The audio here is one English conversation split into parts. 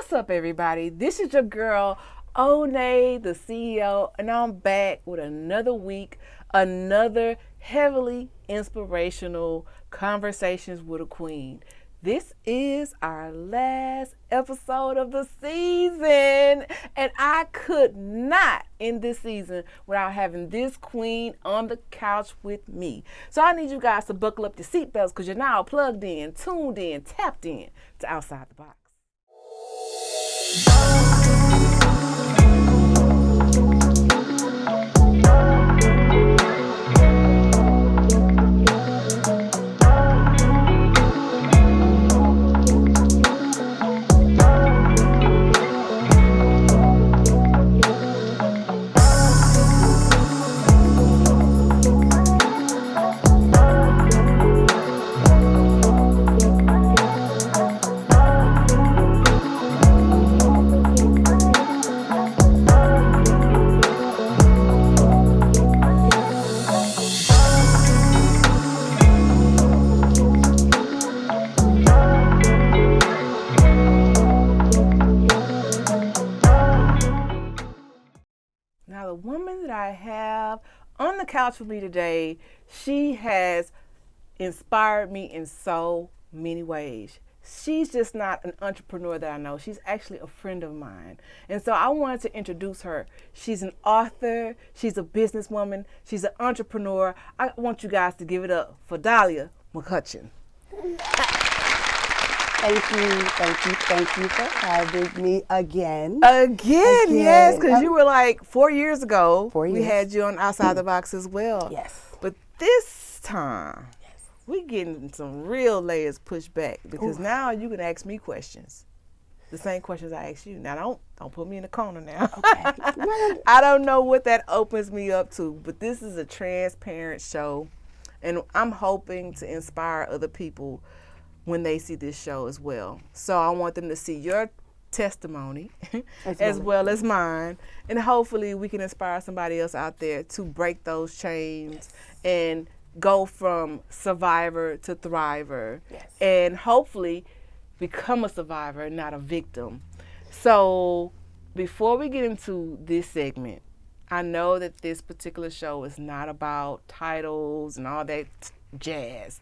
What's up, everybody? This is your girl, Onney, the CEO, and I'm back with another week, another heavily inspirational Conversations with a Queen. This is our last episode of the season, and I could not end this season without having this queen on the couch with me. So I need you guys to buckle up your seatbelts because you're now plugged in, tuned in, tapped in to Oustide the Box. Now, the woman that I have on the couch with me today, she has inspired me in so many ways. She's just not an entrepreneur that I know. She's actually a friend of mine. And so I wanted to introduce her. She's an author. She's a businesswoman. She's an entrepreneur. I want you guys to give it up for Dahlia McCutchen. Thank you for having me again. Again, yes, because you were like 4 years ago. 4 years. We had you on Oustide the Box as well. Yes. But this time, we getting some real layers pushed back because now you can ask me questions. The same questions I asked you. Now don't put me in the corner now. Okay. I don't know what that opens me up to, but this is a transparent show, and I'm hoping to inspire other people when they see this show as well. So I want them to see your testimony as well as mine, and hopefully we can inspire somebody else out there to break those chains and go from survivor to thriver, and hopefully become a survivor, not a victim. So before we get into this segment, I know that this particular show is not about titles and all that jazz.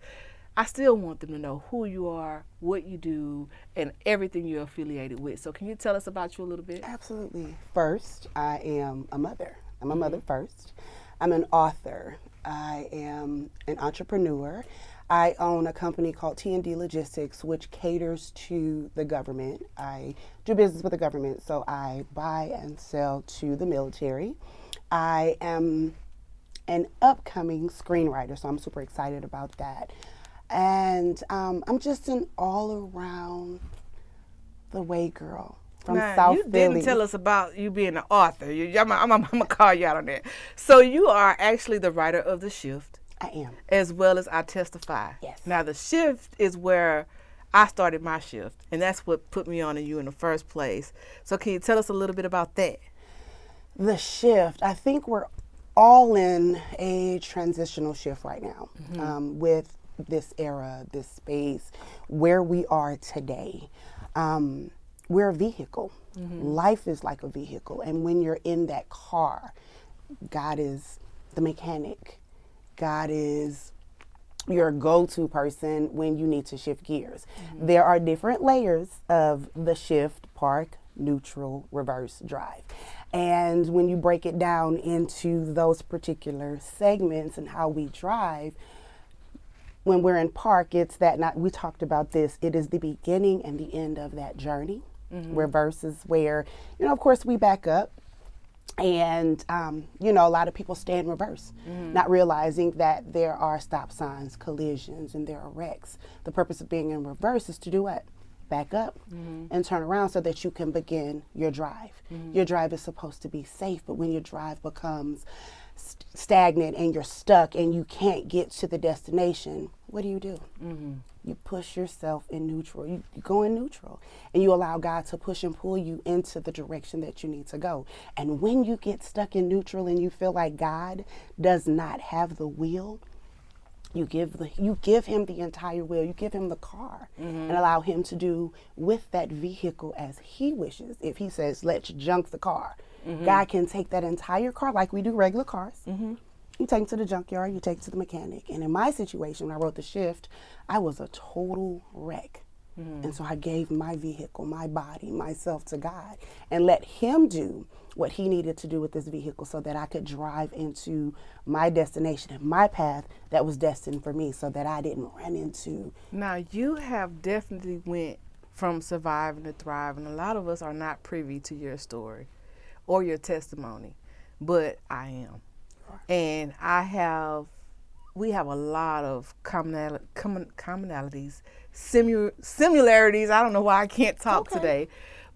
I still want them to know who you are, what you do, and everything you're affiliated with. So can you tell us about you a little bit? Absolutely. First, I am a mother. I'm a mother first. I'm an author. I am an entrepreneur. I own a company called T&D Logistics, which caters to the government. I do business with the government, so I buy and sell to the military. I am an upcoming screenwriter, so I'm super excited about that. And I'm just an all-around the way girl from South Philly. You didn't tell us about you being an author. I'm going to call you out on that. So you are actually the writer of The Shift. I am. As well as I Testify. Yes. Now, The Shift is where I started my shift, and that's what put me on to you in the first place. So can you tell us a little bit about that? The Shift, I think we're all in a transitional shift right now with this era, this space, where we are today. We're a vehicle. Life is like a vehicle. And when you're in that car, God is the mechanic. God is your go-to person when you need to shift gears. There are different layers of the shift: park, neutral, reverse, drive. And when you break it down into those particular segments and how we drive, when we're in park, it's that we talked about this, it is the beginning and the end of that journey. Reverse is where, of course we back up and, a lot of people stay in reverse, not realizing that there are stop signs, collisions, and there are wrecks. The purpose of being in reverse is to do what? Back up and turn around so that you can begin your drive. Your drive is supposed to be safe, but when your drive becomes stagnant and you're stuck and you can't get to the destination, what do? You push yourself in neutral. You go in neutral and you allow God to push and pull you into the direction that you need to go. And when you get stuck in neutral and you feel like God does not have the wheel, You give him the entire wheel. You give him the car, and allow him to do with that vehicle as he wishes. If he says, let's junk the car, God can take that entire car like we do regular cars. You take it to the junkyard, you take it to the mechanic. And in my situation, when I wrote The Shift, I was a total wreck. And so I gave my vehicle, my body, myself to God, and let him do what he needed to do with this vehicle so that I could drive into my destination and my path that was destined for me, so that I didn't run into. Now, you have definitely went from surviving to thriving. A lot of us are not privy to your story or your testimony, but I am. And we have a lot of commonalities, similarities. I don't know why I can't talk today,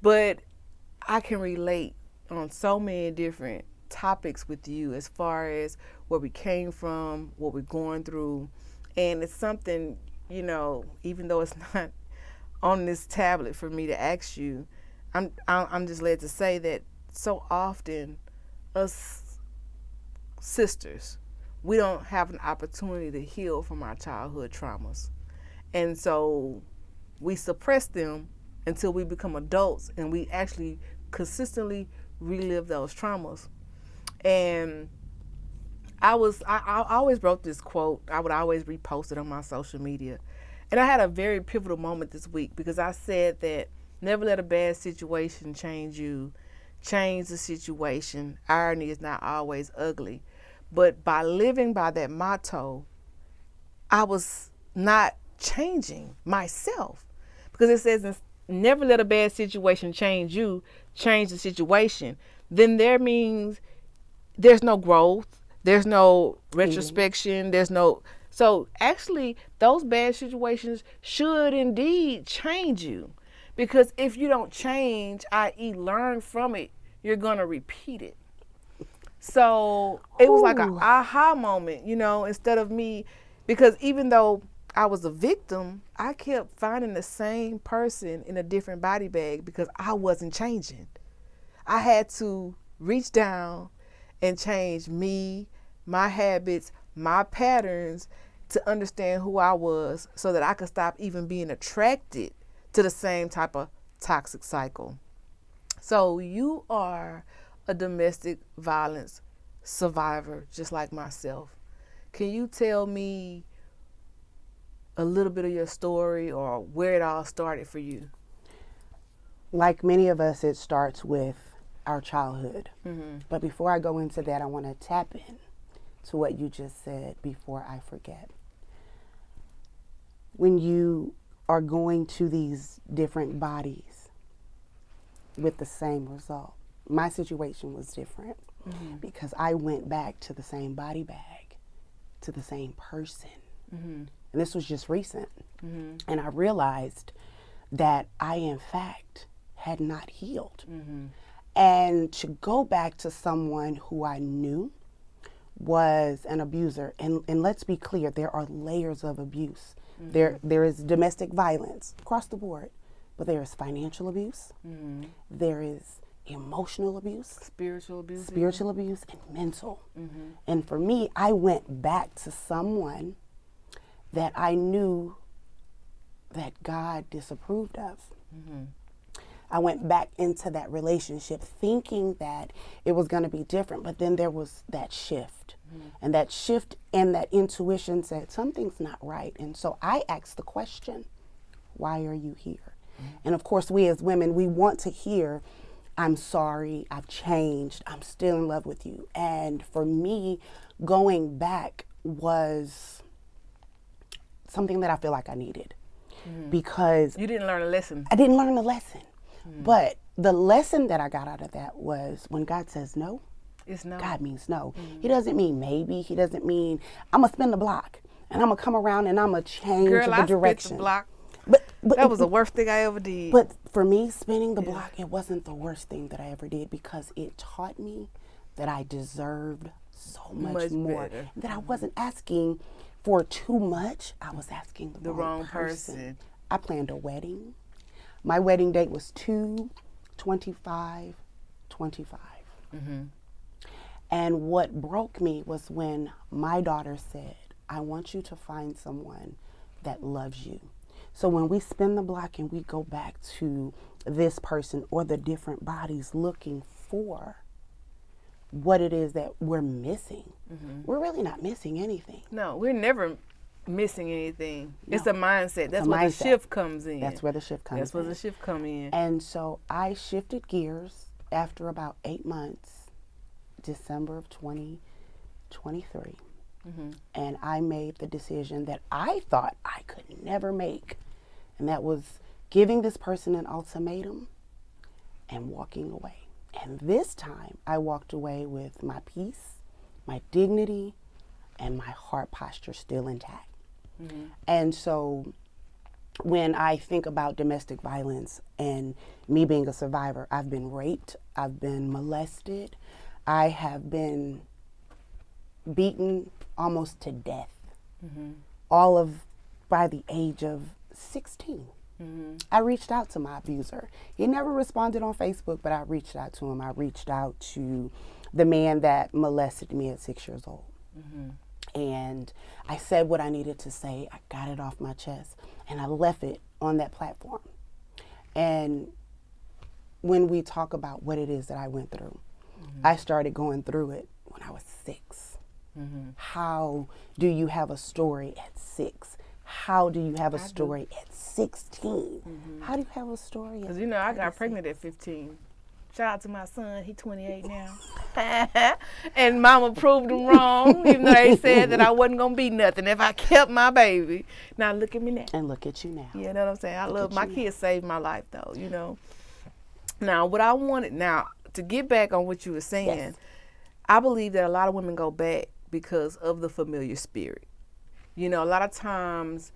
but I can relate on so many different topics with you as far as where we came from, what we're going through. And it's something, you know, even though it's not on this tablet for me to ask you, I'm just led to say that so often us sisters, we don't have an opportunity to heal from our childhood traumas. And so we suppress them until we become adults and we actually consistently relive those traumas. And I always wrote this quote. I would always repost it on my social media. And I had a very pivotal moment this week because I said that never let a bad situation change you. Change the situation. Irony is not always ugly. But by living by that motto, I was not changing myself. Because it says, never let a bad situation change you, change the situation. Then there means there's no growth, there's no retrospection, there's no... So actually, those bad situations should indeed change you. Because if you don't change, i.e. learn from it, you're going to repeat it. So it was like an aha moment, you know, instead of me, because even though I was a victim, I kept finding the same person in a different body bag because I wasn't changing. I had to reach down and change me, my habits, my patterns to understand who I was so that I could stop even being attracted to the same type of toxic cycle. So you are a domestic violence survivor just like myself. Can you tell me a little bit of your story or where it all started for you? Like many of us, it starts with our childhood. But before I go into that, I want to tap in to what you just said before I forget. When you are going to these different bodies with the same result, my situation was different because I went back to the same body bag, to the same person. And this was just recent. And I realized that I, in fact, had not healed. And to go back to someone who I knew was an abuser, and let's be clear, there are layers of abuse. There is domestic violence across the board, but there is financial abuse, there is emotional abuse, spiritual abuse, and mental. And for me, I went back to someone that I knew that God disapproved of. I went back into that relationship thinking that it was going to be different, but then there was that shift. And that shift and that intuition said something's not right. And so I asked the question, why are you here? And of course, we as women, we want to hear, I'm sorry, I've changed, I'm still in love with you. And for me, going back was something that I feel like I needed. Because you didn't learn a lesson. I didn't learn a lesson. But the lesson that I got out of that was when God says no, it's no. God means no. He doesn't mean maybe. He doesn't mean I'm going to spin the block and I'm going to come around and I'm going to change the direction. The block. But that was the worst thing I ever did. But for me, spinning the block, it wasn't the worst thing that I ever did because it taught me that I deserved so much more. Better. That I wasn't asking for too much. I was asking the wrong person. I planned a wedding. My wedding date was 2/25/25. And what broke me was when my daughter said, I want you to find someone that loves you. So when we spin the block and we go back to this person or the different bodies looking for what it is that we're missing, we're really not missing anything. No, we're never missing anything. No. It's a mindset. That's where the shift comes in. That's where the shift comes in. That's where the shift comes in. And so I shifted gears after about 8 months, December of 2023. And I made the decision that I thought I could never make. And that was giving this person an ultimatum and walking away. And this time I walked away with my peace, my dignity, and my heart posture still intact. And so when I think about domestic violence and me being a survivor, I've been raped, I've been molested, I have been beaten almost to death, all of by the age of 16. I reached out to my abuser. He never responded on Facebook, but I reached out to him. I reached out to the man that molested me at 6 years old. And I said what I needed to say. I got it off my chest, and I left it on that platform. And when we talk about what it is that I went through, I started going through it when I was 6. How do you have a story at 6? How do you have a story at 16? How do you have a story at 'Cause I got pregnant at 15. Shout out to my son. He's 28 now. And mama proved him wrong, even though they said that I wasn't going to be nothing if I kept my baby. Now look at me now. And look at you now. You know what I'm saying? I love my kids saved my life though, Now what I wanted to get back on what you were saying, I believe that a lot of women go back because of the familiar spirit. A lot of times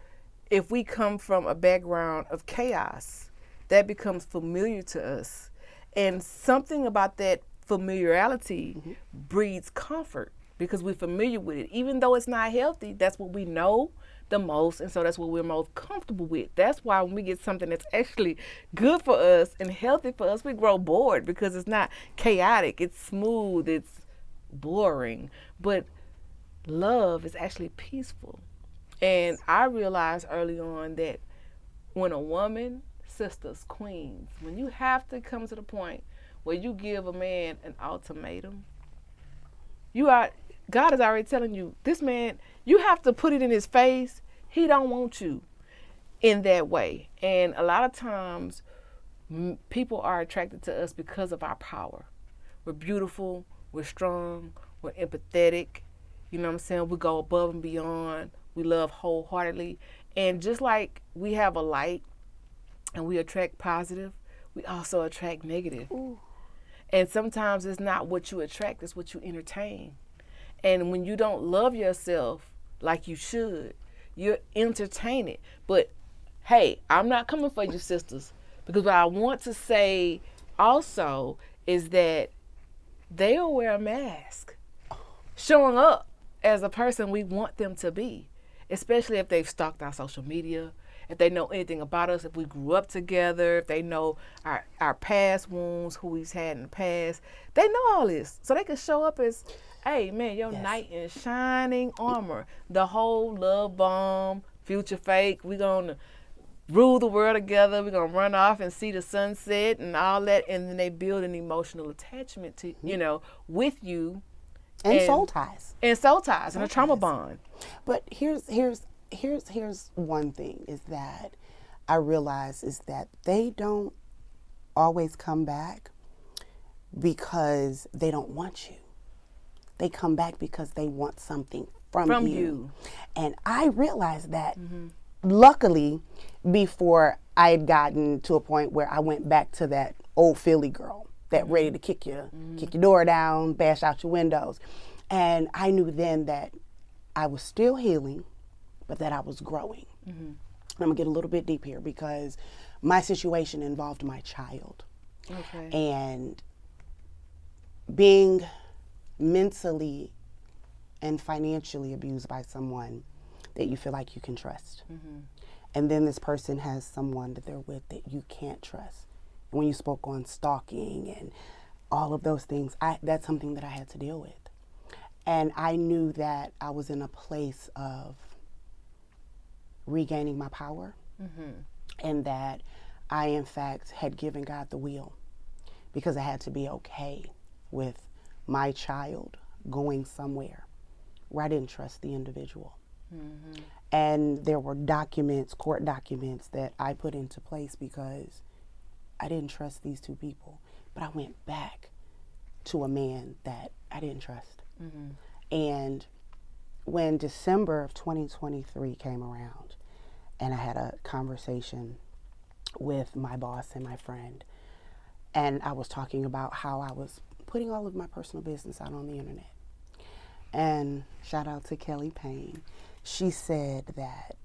if we come from a background of chaos, that becomes familiar to us. And something about that familiarity breeds comfort because we're familiar with it. Even though it's not healthy, that's what we know the most, and so that's what we're most comfortable with. That's why when we get something that's actually good for us and healthy for us, we grow bored because it's not chaotic, it's smooth, it's boring. But love is actually peaceful. And I realized early on that when a woman, sisters, queens, when you have to come to the point where you give a man an ultimatum, God is already telling you, this man, you have to put it in his face. He don't want you in that way. And a lot of times people are attracted to us because of our power. We're beautiful, we're strong, we're empathetic. You know what I'm saying? We go above and beyond. We love wholeheartedly. And just like we have a light and we attract positive, we also attract negative. Ooh. And sometimes it's not what you attract, it's what you entertain. And when you don't love yourself like you should, you entertain it. But hey, I'm not coming for you, sisters, because what I want to say also is that they'll wear a mask, showing up as a person we want them to be, especially if they've stalked our social media, if they know anything about us, if we grew up together, if they know our past wounds, who we've had in the past. They know all this. So they can show up as, hey, man, your knight in shining armor. The whole love bomb, future fake, we're going to rule the world together. We're going to run off and see the sunset and all that. And then they build an emotional attachment to, with you. And soul ties. And soul ties and a trauma bond. But here's one thing is that I realize is that they don't always come back because they don't want you. They come back because they want something from you. And I realized that luckily before I had gotten to a point where I went back to that old Philly girl that ready to kick your door down, bash out your windows. And I knew then that I was still healing, but that I was growing. I'm gonna get a little bit deep here because my situation involved my child. Okay. And being mentally and financially abused by someone that you feel like you can trust. And then this person has someone that they're with that you can't trust. And when you spoke on stalking and all of those things, that's something that I had to deal with. And I knew that I was in a place of regaining my power, and that I, in fact, had given God the wheel, because I had to be okay with my child going somewhere where I didn't trust the individual. And there were documents, court documents, that I put into place because I didn't trust these two people. But I went back to a man that I didn't trust. And when December of 2023 came around, and I had a conversation with my boss and my friend, and I was talking about how I was putting all of my personal business out on the internet. And shout out to Kelly Payne. She said that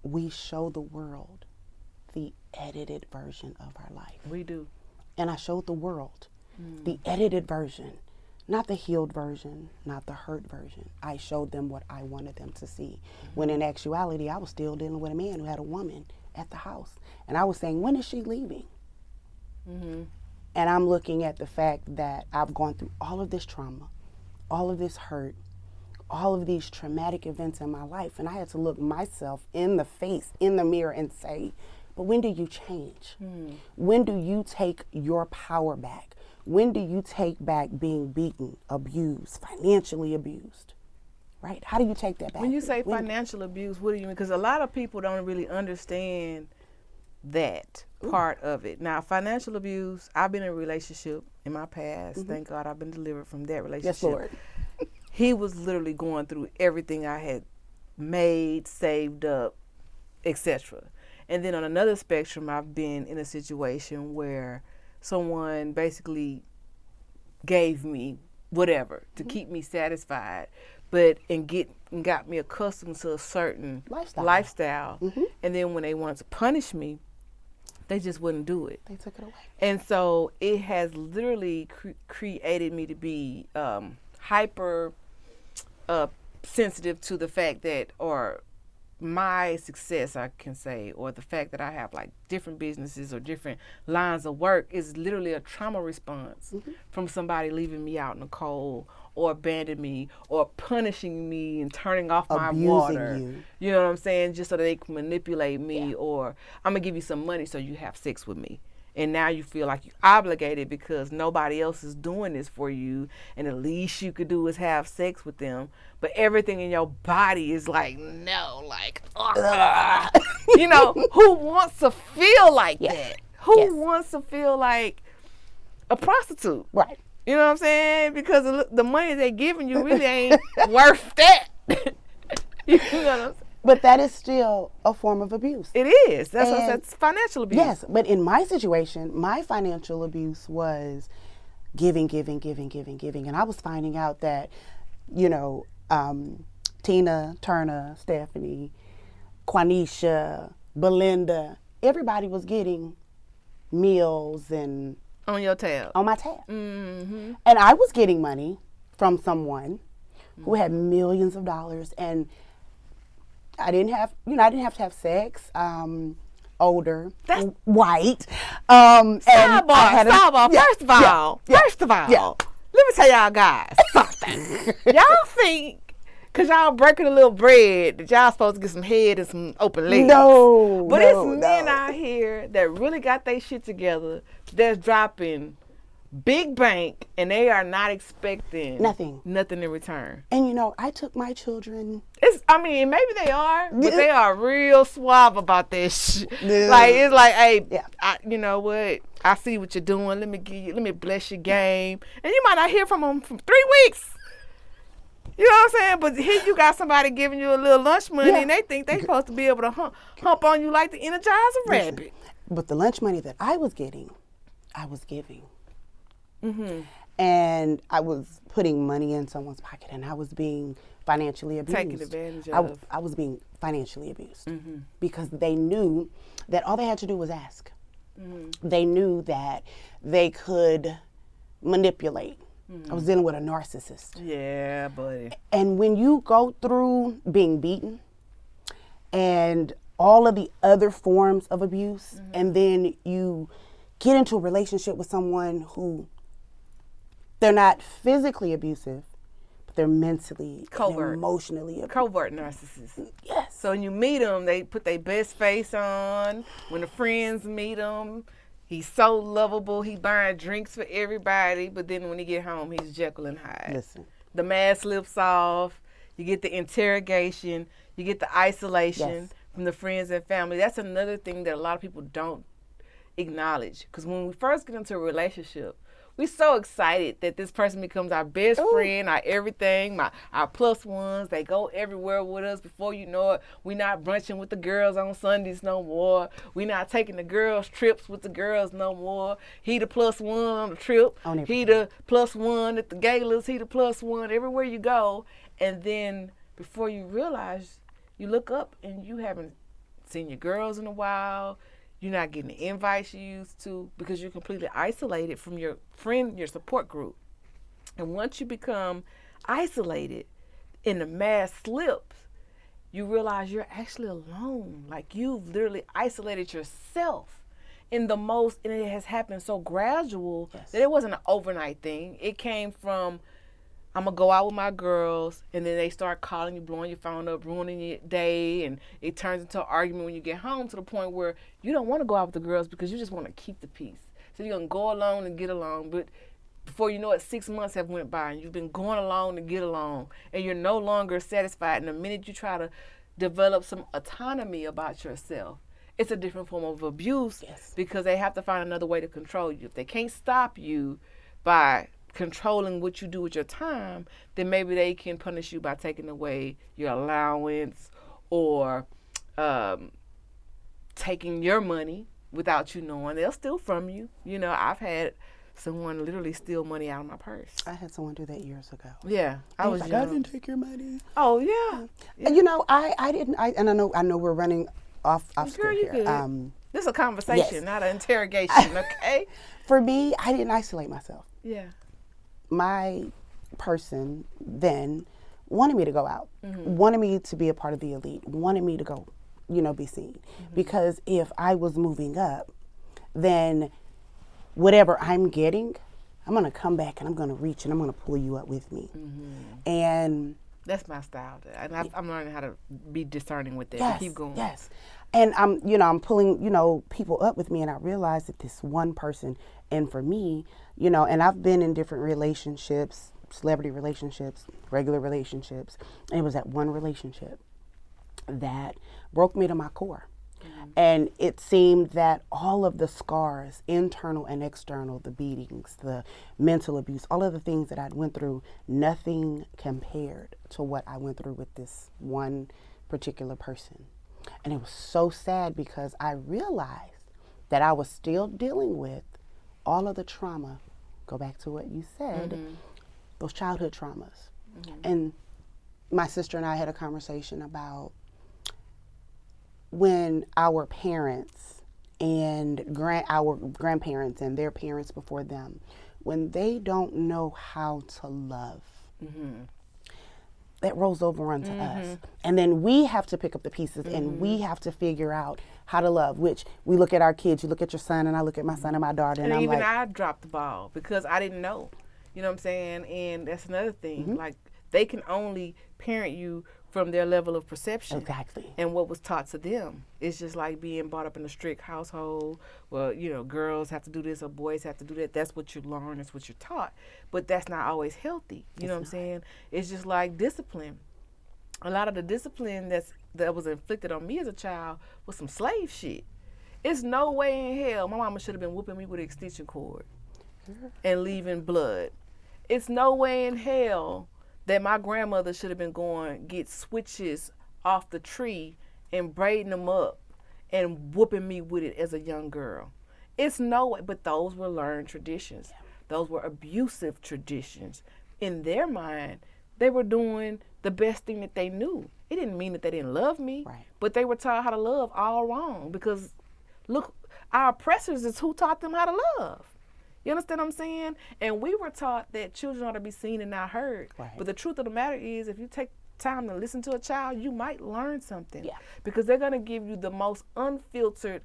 we show the world the edited version of our life. We do. And I showed the world the edited version, not the healed version, not the hurt version. I showed them what I wanted them to see. When in actuality, I was still dealing with a man who had a woman at the house. And I was saying, when is she leaving? And I'm looking at the fact that I've gone through all of this trauma, all of this hurt, all of these traumatic events in my life. And I had to look myself in the face, in the mirror, and say, but when do you change? When do you take your power back? When do you take back being beaten, abused, financially abused? Right? How do you take that back? When you say financial abuse, what do you mean? Because a lot of people don't really understand that part of it. Now, financial abuse, I've been in a relationship in my past. Thank God I've been delivered from that relationship. Yes, Lord. He was literally going through everything I had made, saved up, etc. And then on another spectrum, I've been in a situation where someone basically gave me whatever to keep me satisfied, but got me accustomed to a certain lifestyle. And then when they wanted to punish me, they just wouldn't do it. They took it away. And so it has literally created me to be hyper sensitive to the fact that, or my success, I can say, or the fact that I have like different businesses or different lines of work is literally a trauma response from somebody leaving me out in the cold, or abandoning me, or punishing me and turning off my water. You know what I'm saying? Just so that they can manipulate me, or I'm gonna give you some money so you have sex with me. And now you feel like you're obligated because nobody else is doing this for you, and the least you could do is have sex with them. But everything in your body is like, no, like, you know, who wants to feel like that? Who wants to feel like a prostitute? Right. You know what I'm saying? Because the money they're giving you really ain't worth that. You know what I'm saying? But that is still a form of abuse. It is. That's what that's financial abuse. Yes, but in my situation, my financial abuse was giving. And I was finding out that, you know, Tina, Turner, Stephanie, Quanisha, Belinda, everybody was getting meals and on your tab. On my tab. And I was getting money from someone who had millions of dollars, and I didn't have to have sex. Older, white. Sidebar. First of all, let me tell y'all guys something. Y'all think, because y'all breaking a little bread, that y'all supposed to get some head and some open legs. But it's men out here that really got their shit together, that's dropping big bank, and they are not expecting nothing in return. And you know, I took my children. Maybe they are, but they are real suave about this shit. Like, it's like, hey, you know what? I see what you're doing. Let me bless your game. And you might not hear from them for 3 weeks. You know what I'm saying? But here you got somebody giving you a little lunch money, and they think they supposed to be able to hump on you like the Energizer rabbit. But the lunch money that I was getting, I was giving. And I was putting money in someone's pocket, and I was being financially abused. Taken advantage of. I was being financially abused because they knew that all they had to do was ask. They knew that they could manipulate. I was dealing with a narcissist. Yeah, buddy. And when you go through being beaten and all of the other forms of abuse, and then you get into a relationship with someone who they're not physically abusive, but They're mentally, Covert. and emotionally. Covert narcissists. Yes. So when you meet them, they put their best face on. When the friends meet him, he's so lovable. He buying drinks for everybody. But then when he get home, he's Jekyll and Hyde. Listen. The mask slips off. You get the interrogation. You get the isolation from the friends and family. That's another thing that a lot of people don't acknowledge. Because when we first get into a relationship, we're so excited that this person becomes our best friend, our everything, our plus ones. They go everywhere with us. Before you know it, we're not brunching with the girls on Sundays no more. We're not taking the girls' trips with the girls no more. He the plus one on the trip. He the plus one at the galas. He the plus one everywhere you go. And then before you realize, you look up and you haven't seen your girls in a while. You're not getting the invites you used to because you're completely isolated from your friend, your support group. And once you become isolated and the mask slips, you realize you're actually alone. Like you've literally isolated yourself and it has happened so gradual that it wasn't an overnight thing. It came from, I'm going to go out with my girls, and then they start calling you, blowing your phone up, ruining your day, and it turns into an argument when you get home to the point where you don't want to go out with the girls because you just want to keep the peace. So you're going to go along and get along, but before you know it, 6 months have went by, and you've been going along to get along, and you're no longer satisfied. And the minute you try to develop some autonomy about yourself, it's a different form of abuse because they have to find another way to control you. If they can't stop you by controlling what you do with your time, then maybe they can punish you by taking away your allowance or taking your money without you knowing. They'll steal from you. You know, I've had someone literally steal money out of my purse. I had someone do that years ago. Yeah, I was like, young. I didn't take your money. Oh yeah. And you know, I didn't. And I know we're running off Girl, you here. good. This is a conversation, not an interrogation. Okay. For me, I didn't isolate myself. Yeah. My person then wanted me to go out, wanted me to be a part of the elite, wanted me to go, be seen. Because if I was moving up, then whatever I'm getting, I'm going to come back and I'm going to reach and I'm going to pull you up with me. And that's my style. And I'm learning how to be discerning with that. Yes, Keep going. Yes. And I'm pulling, people up with me, and I realized that this one person, and for me, and I've been in different relationships, celebrity relationships, regular relationships, and it was that one relationship that broke me to my core. And it seemed that all of the scars, internal and external, the beatings, the mental abuse, all of the things that I'd went through, nothing compared to what I went through with this one particular person. And it was so sad because I realized that I was still dealing with all of the trauma. Go back to what you said, those childhood traumas. And my sister and I had a conversation about when our parents and our grandparents and their parents before them, when they don't know how to love, that rolls over onto us. And then we have to pick up the pieces and we have to figure out how to love, which we look at our kids, you look at your son and I look at my son and my daughter and I'm even like, I dropped the ball because I didn't know. You know what I'm saying? And that's another thing. Like they can only parent you from their level of perception. Exactly. And what was taught to them. It's just like being brought up in a strict household. Well, girls have to do this or boys have to do that. That's what you learn. That's what you're taught. But that's not always healthy. You know what I'm saying? It's just like discipline. A lot of the discipline that was inflicted on me as a child was some slave shit. It's no way in hell my mama should have been whooping me with an extension cord and leaving blood. It's no way in hell that my grandmother should have been going get switches off the tree and braiding them up and whooping me with it as a young girl. It's no way, but those were learned traditions. Those were abusive traditions. In their mind, they were doing the best thing that they knew. It didn't mean that they didn't love me, but they were taught how to love all wrong because, look, our oppressors is who taught them how to love. You understand what I'm saying? And we were taught that children ought to be seen and not heard. But the truth of the matter is, if you take time to listen to a child, you might learn something. Because they're going to give you the most unfiltered,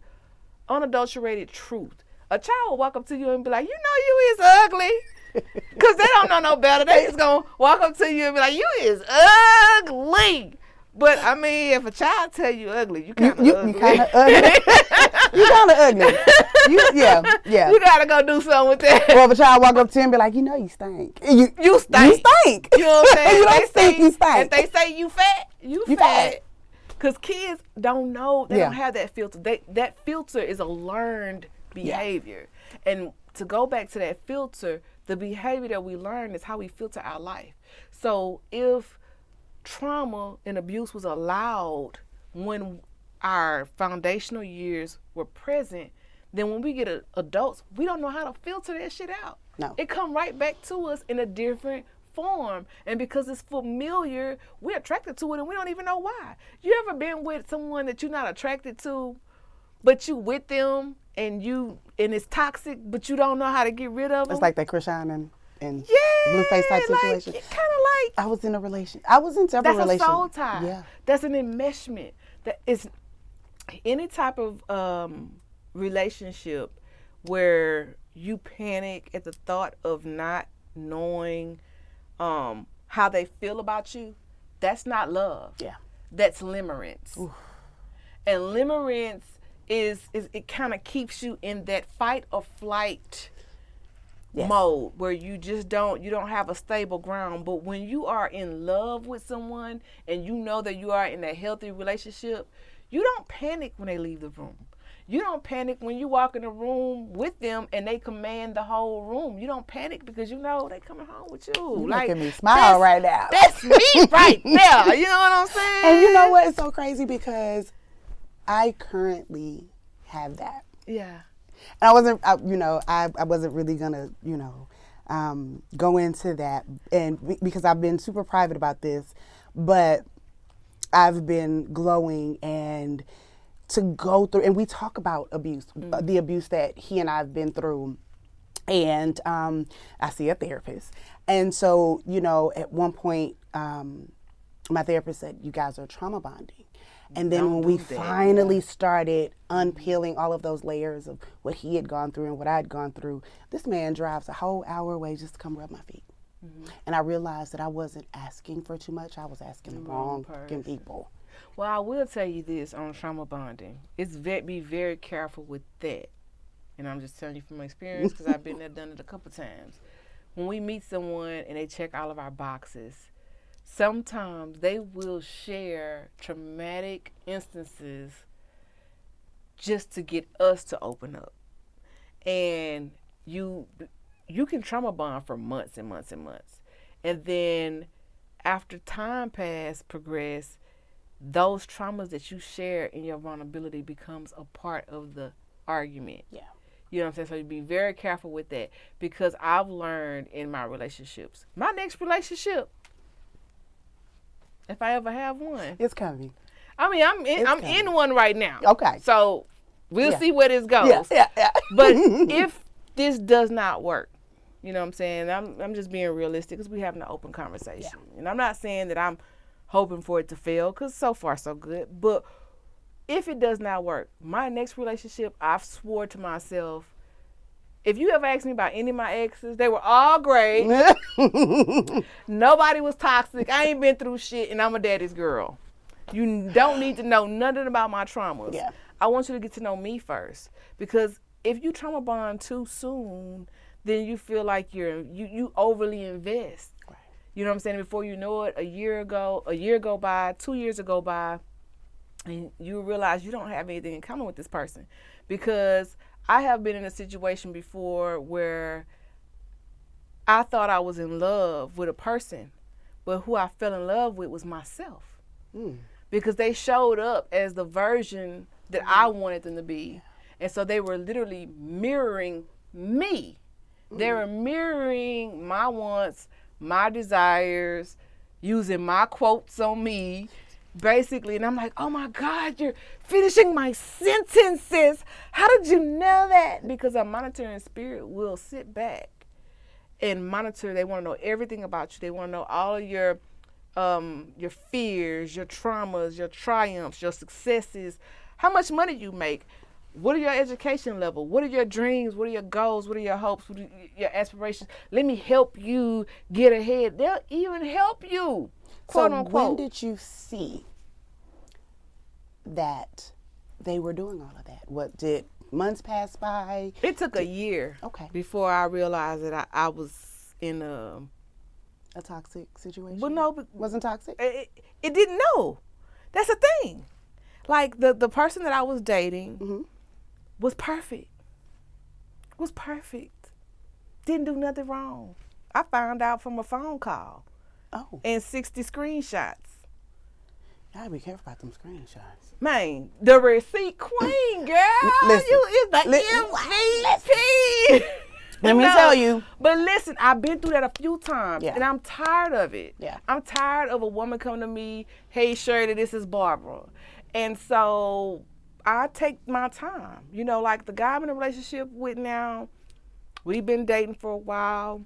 unadulterated truth A child will walk up to you and be like, you know you is ugly. Because they don't know no better. They just going to walk up to you and be like, you is ugly. But, I mean, if a child tell you ugly, you kind of ugly. You kind of ugly. You kind of ugly. Yeah. You got to go do something with that. Or if a child walk up to you and be like, you know you stink. You stink. You stink. You know what I'm saying? You don't stink, you stink. If they say you fat, you fat. Because kids don't know. They don't have that filter. That filter is a learned behavior. Yeah. And to go back to that filter, the behavior that we learn is how we filter our life. So if trauma and abuse was allowed when our foundational years were present, then when we get adults, we don't know how to filter that shit out. No. It come right back to us in a different form. And because it's familiar, we're attracted to it and we don't even know why. You ever been with someone that you're not attracted to, but you with them and it's toxic, but you don't know how to get rid of them? It's like that Krishan and Blueface type situation. Kind of like. I was in several relations. That's a soul tie. Yeah. That's an enmeshment. That is any type of relationship where you panic at the thought of not knowing how they feel about you. That's not love. Yeah. That's limerence. Oof. And limerence is it kind of keeps you in that fight or flight mode where you don't have a stable ground. But when you are in love with someone and you know that you are in a healthy relationship, you don't panic when they leave the room. You don't panic when you walk in the room with them and they command the whole room. You don't panic because you know they coming home with you. You're like, making me smile right now. That's me right there. You know what I'm saying? And you know what? It's so crazy because I currently have that. Yeah. And I wasn't really gonna, go into that, and because I've been super private about this, but I've been glowing and to go through, and we talk about abuse, the abuse that he and I've been through, and I see a therapist, and so at one point, my therapist said, "You guys are trauma bonding." And then when we finally started unpeeling all of those layers of what he had gone through and what I had gone through, this man drives a whole hour away just to come rub my feet. Mm-hmm. And I realized that I wasn't asking for too much. I was asking the wrong people. Well, I will tell you this on trauma bonding. Be very careful with that. And I'm just telling you from experience because I've been there, done it a couple times. When we meet someone and they check all of our boxes, sometimes they will share traumatic instances just to get us to open up. And you can trauma bond for months and months and months. And then after time progress, those traumas that you share in your vulnerability becomes a part of the argument. Yeah. You know what I'm saying? So you be very careful with that because I've learned in my relationships. My next relationship, if I ever have one, it's coming. I mean, I'm in one right now. Okay. So we'll see where this goes. Yeah. But if this does not work, you know what I'm saying? I'm just being realistic because we're having an open conversation. Yeah. And I'm not saying that I'm hoping for it to fail because so far so good. But if it does not work, my next relationship, I've swore to myself, if you ever asked me about any of my exes, they were all great. Nobody was toxic. I ain't been through shit, and I'm a daddy's girl. You don't need to know nothing about my traumas. Yeah. I want you to get to know me first. Because if you trauma bond too soon, then you feel like you overly invest. Right. You know what I'm saying? Before you know it, a year go by, 2 years go by, and you realize you don't have anything in common with this person. Because I have been in a situation before where I thought I was in love with a person, but who I fell in love with was myself. Because they showed up as the version that I wanted them to be. And so they were literally mirroring me. They were mirroring my wants, my desires, using my quotes on me, basically. And I'm like, oh my God, you're finishing my sentences. How did you know that? Because a monitoring spirit will sit back and monitor. They want to know everything about you. They want to know all of your fears, your traumas, your triumphs, your successes, how much money you make, What are your education level? What are your dreams? What are your goals? What are your hopes? What are your aspirations? Let me help you get ahead. They'll even help you, quote unquote. When did you see that they were doing all of that? What did months pass by? It took a year before I realized that I was in a toxic situation. Well, no, but wasn't toxic. It didn't know. That's the thing. Like the person that I was dating was perfect. Was perfect. Didn't do nothing wrong. I found out from a phone call. Oh. And 60 screenshots. You gotta be careful about them screenshots. Man, the receipt queen, girl. Listen, You is the MVP. Let me tell you. But listen, I've been through that a few times, and I'm tired of it. Yeah. I'm tired of a woman coming to me, hey, Shirley, this is Barbara. And so I take my time. You know, like the guy I'm in a relationship with now, we've been dating for a while.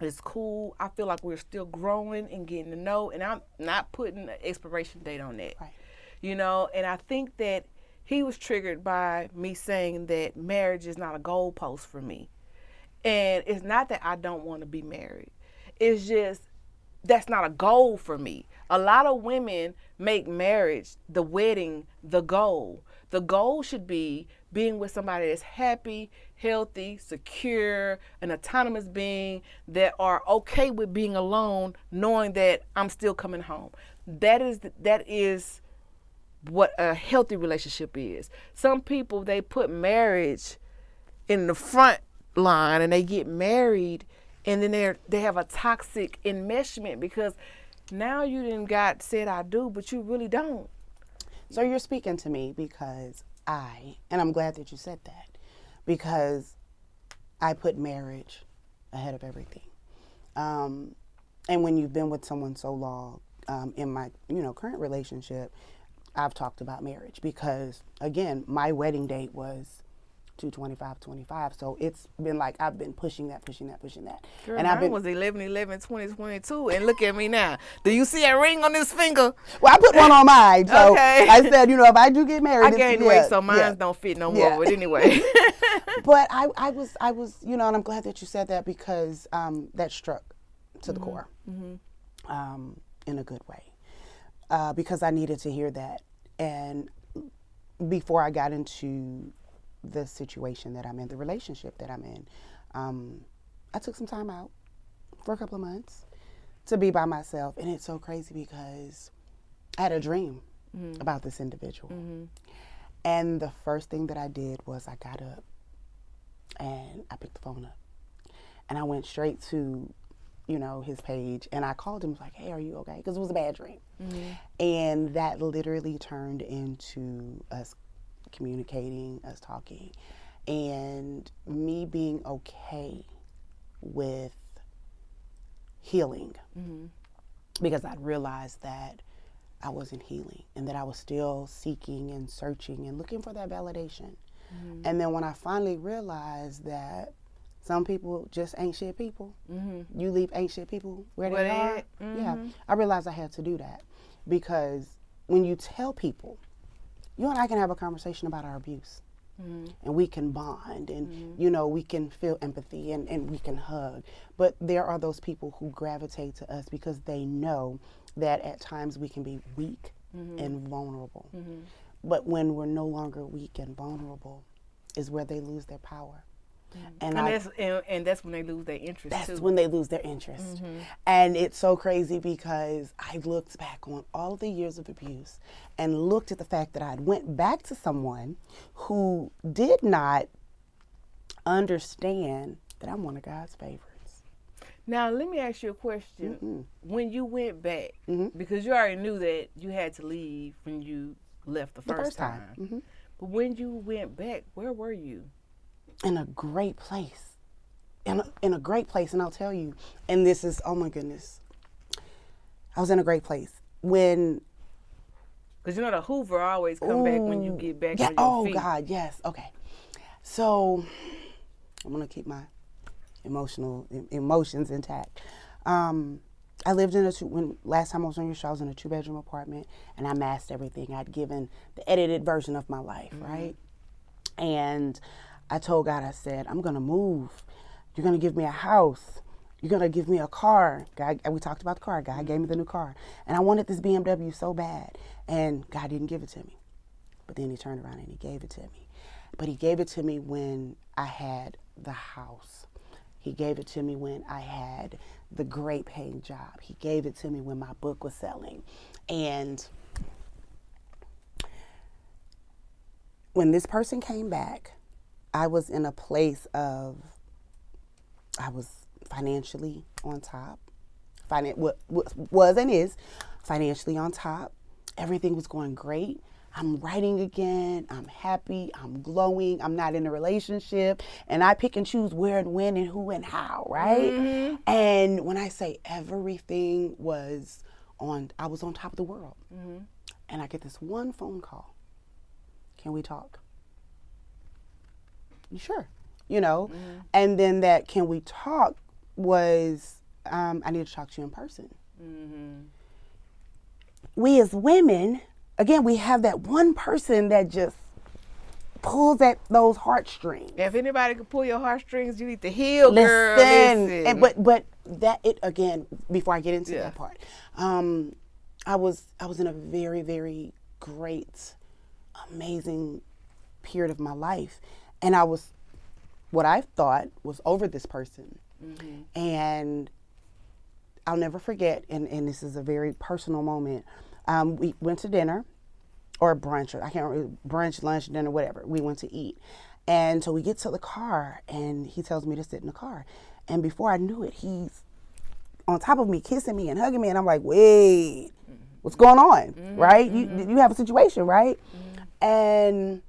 It's cool. I feel like we're still growing and getting to know, and I'm not putting an expiration date on that. Right. You know, and I think that he was triggered by me saying that marriage is not a goalpost for me. And it's not that I don't want to be married. It's just that's not a goal for me. A lot of women make marriage, the wedding, the goal. The goal should be being with somebody that's happy, healthy, secure, an autonomous being that are okay with being alone, knowing that I'm still coming home. That is what a healthy relationship is. Some people, they put marriage in the front line and they get married, and then they have a toxic enmeshment because now you done got said I do, but you really don't. So you're speaking to me because and I'm glad that you said that, because I put marriage ahead of everything. And when you've been with someone so long, in my current relationship, I've talked about marriage because, again, my wedding date was 2/25/25, so it's been like I've been pushing that. Girl, and mine was 11/11/2022, and look at me now. Do you see a ring on this finger? Well, I put one on mine, so okay. I said, if I do get married, I gained weight, so mine don't fit no more. But anyway, but I was, and I'm glad that you said that because that struck to the core, in a good way, because I needed to hear that, and before I got into the situation that I'm in, the relationship that I'm in, I took some time out for a couple of months to be by myself. And it's so crazy because I had a dream about this individual. And the first thing that I did was I got up and I picked the phone up and I went straight to, his page, and I called him like, hey, are you okay? Because it was a bad dream. And that literally turned into us communicating, us talking, and me being okay with healing, because I realized that I wasn't healing and that I was still seeking and searching and looking for that validation. And then when I finally realized that some people just ain't shit people, you leave ain't shit people where they are, I realized I had to do that, because when you tell people, you and I can have a conversation about our abuse, and we can bond, and we can feel empathy, and we can hug. But there are those people who gravitate to us because they know that at times we can be weak and vulnerable. But when we're no longer weak and vulnerable is where they lose their power. And that's when they lose their interest. That's when they lose their interest. And it's so crazy because I looked back on all of the years of abuse and looked at the fact that I went back to someone who did not understand that I'm one of God's favorites. Now, let me ask you a question. When you went back, because you already knew that you had to leave when you left the first time. But when you went back, where were you? In a great place. In a great place, and I'll tell you, and this is, oh my goodness, I was in a great place. When... Because the Hoover always come back when you get back on your feet. Oh, God, yes. Okay. So, I'm going to keep my emotions intact. I lived in last time I was on your show, I was in a 2-bedroom apartment, and I masked everything. I'd given the edited version of my life, right? And I told God, I said, I'm going to move. You're going to give me a house. You're going to give me a car. God, we talked about the car. God gave me the new car. And I wanted this BMW so bad. And God didn't give it to me. But then he turned around and he gave it to me. But he gave it to me when I had the house. He gave it to me when I had the great paying job. He gave it to me when my book was selling. And when this person came back, I was in a place of, I was financially on top. Was and is financially on top. Everything was going great. I'm writing again. I'm happy. I'm glowing. I'm not in a relationship. And I pick and choose where and when and who and how, right? Mm-hmm. And when I say everything was on, I was on top of the world. Mm-hmm. And I get this one phone call. Can we talk? You sure? You know? Mm-hmm. And then that can we talk was, I need to talk to you in person. Mm-hmm. We as women, again, we have that one person that just pulls at those heartstrings. If anybody can pull your heartstrings, you need to heal, girl. Listen. And, but that it again. Before I get into that part, I was in a very, very great, amazing period of my life, and I was what I thought was over this person, and I'll never forget. And this is a very personal moment. We went to dinner. Or brunch, or I can't remember, brunch, lunch, dinner, whatever. We went to eat. And so we get to the car, and he tells me to sit in the car. And before I knew it, he's on top of me, kissing me and hugging me. And I'm like, wait, what's going on, right? You have a situation, right? And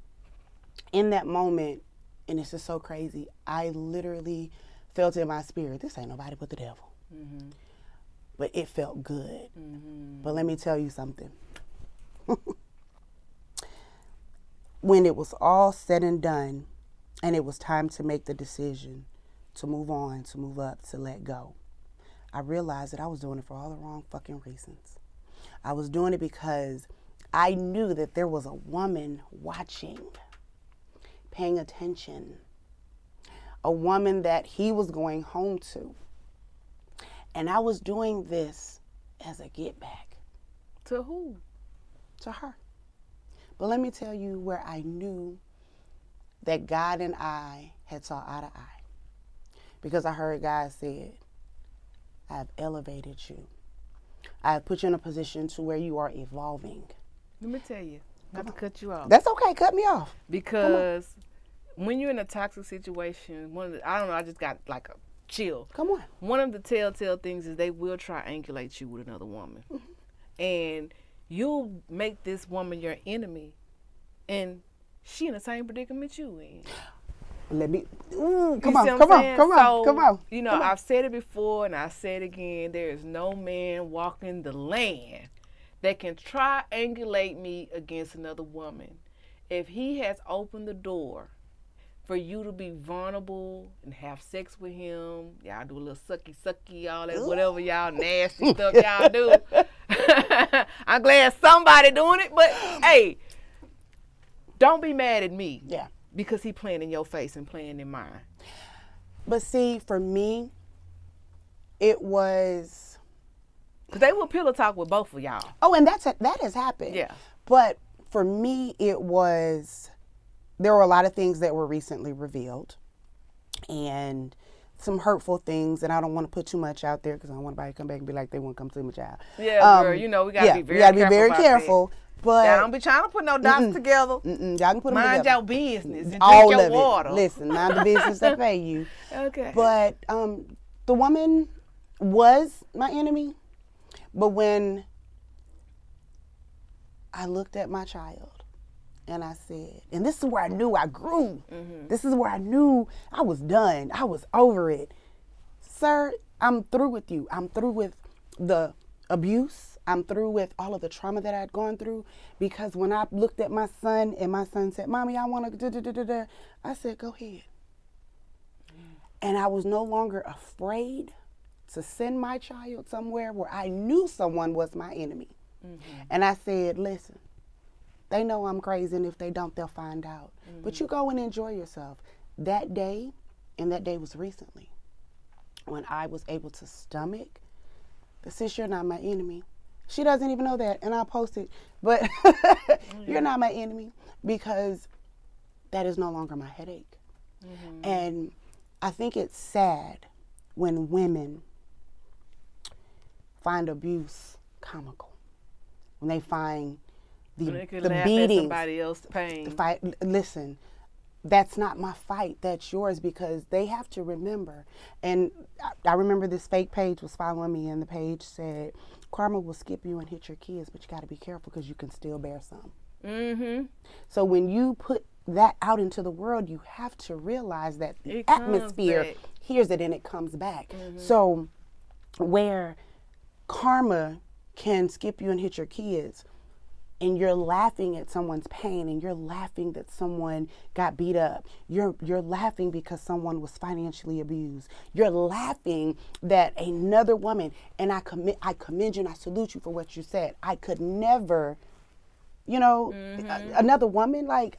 in that moment, and it's just so crazy, I literally felt in my spirit, this ain't nobody but the devil. But it felt good. But let me tell you something. When it was all said and done, and it was time to make the decision to move on, to move up, to let go, I realized that I was doing it for all the wrong fucking reasons. I was doing it because I knew that there was a woman watching, paying attention, a woman that he was going home to. And I was doing this as a get back. To who? To her. But let me tell you where I knew that God and I had saw eye to eye. Because I heard God said, I have elevated you. I have put you in a position to where you are evolving. Let me tell you, not to cut you off. That's okay, cut me off. Because when you're in a toxic situation, I just got like a chill. Come on. One of the telltale things is they will triangulate you with another woman. And you'll make this woman your enemy, and she in the same predicament you in. Come on. You know, I've said it before and I say it again. There is no man walking the land that can triangulate me against another woman. If he has opened the door for you to be vulnerable and have sex with him, y'all do a little sucky, all that, whatever y'all nasty stuff y'all do. I'm glad somebody doing it, but hey, don't be mad at me. Yeah. Because he playing in your face and playing in mine. But see, for me, it was... Because they will pillow talk with both of y'all. Oh, and that has happened. Yeah. But for me, it was... There were a lot of things that were recently revealed. And some hurtful things, and I don't want to put too much out there because I don't want anybody to come back and be like they won't come see my child. Yeah, girl, you know we gotta be very careful. But y'all don't be trying to put no dots together. Y'all can put them mind together. Your business and all drink your of water. It. Listen, mind the business that pay you. Okay. But the woman was my enemy, but when I looked at my child. And I said, and this is where I knew I grew. This is where I knew I was done. I was over it. Sir, I'm through with you. I'm through with the abuse. I'm through with all of the trauma that I'd gone through. Because when I looked at my son and my son said, Mommy, I want to I said, go ahead. And I was no longer afraid to send my child somewhere where I knew someone was my enemy. And I said, listen. They know I'm crazy, and if they don't, they'll find out. But you go and enjoy yourself. That day, and that day was recently, when I was able to stomach the sis, you're not my enemy. She doesn't even know that, and I'll post it. But you're not my enemy, because that is no longer my headache. And I think it's sad when women find abuse comical, when they find the beatings, somebody else's pain. Listen, that's not my fight, that's yours, because they have to remember. And I remember this fake page was following me, and the page said, karma will skip you and hit your kids, but you got to be careful because you can still bear some. So when you put that out into the world, you have to realize that the atmosphere hears it and it comes back. So where karma can skip you and hit your kids, and you're laughing at someone's pain, and you're laughing that someone got beat up, you're laughing because someone was financially abused, you're laughing that another woman, and I commend you and I salute you for what you said. I could never, another woman, like,